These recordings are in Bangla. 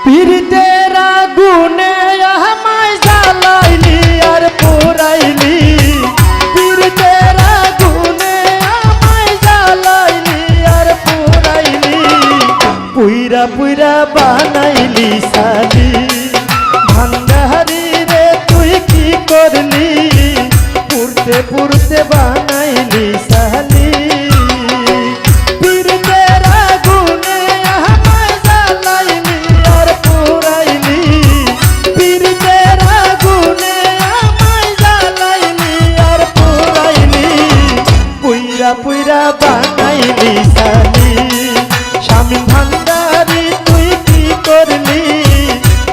পীড়িতের আগুনে আমায় জ্বালাইলি আর পোড়াইলি, পীড়িতের আগুনে আমায় জ্বালাইলি আর পোড়াইলি, পুইরা পুইরা বানাইলি সালি। ভান্ডারি রে তুই কি করলি, পুড়তে পুড়তে বানাইলি সালি। পুইরা বানাইলি সালি। স্বামী ভান্ডারি তুই কি করলি,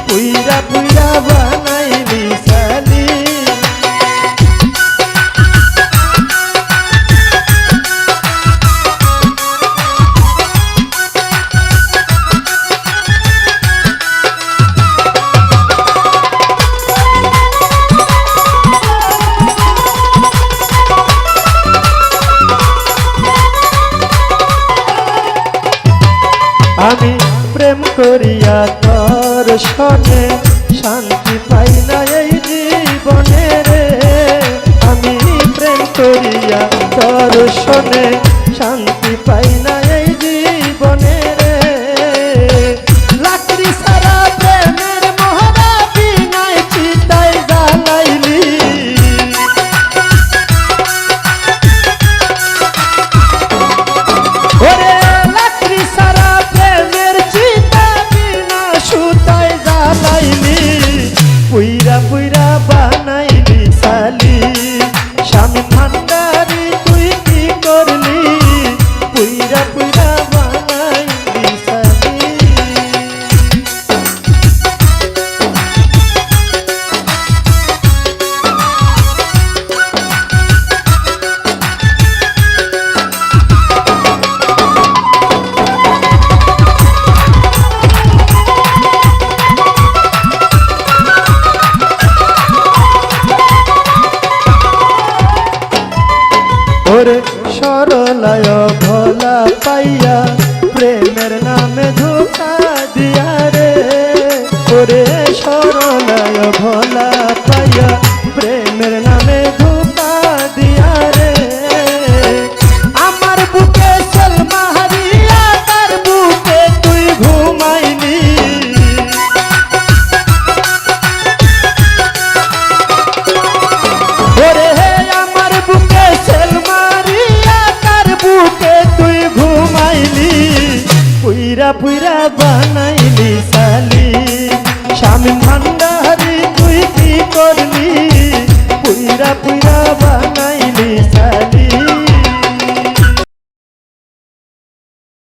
পুইরা পুইরা বানাইলি সালি। আমি প্রেম করিয়া তোর সনে শান্তি পাই না এই জীবনে রে। আমি প্রেম করিয়া তোর সনে শান্তি পাই না এই জীবনে রে। লাকড়ি সারা প্রেমের মোহরা বিনাই চিতায় জ্বালাইলি, ওরে লাকড়ি সারা পুইরা পুইরা বানাইলি সালি। স্বামী ভান্ডারি তুই কি করলি, পুইরা পুইরা বানাইলি সালি। ওরে সরলায় ভোলা পাইয়া প্রেমের নামে ধোঁকা দিয়া রে। ওরে সরলায় ভোলা পাইয়া প্রেমের নামে ধোঁকা দিয়া রে। আমার বুকে চল মাহারিয়া তার বুকে তুই ঘুমাইলি, ওরে আমার বুকে চল পুইরা পুইরা বানাইলি সালি। স্বামী ভান্ডারি তুই কি করলি, পুইরা পুইরা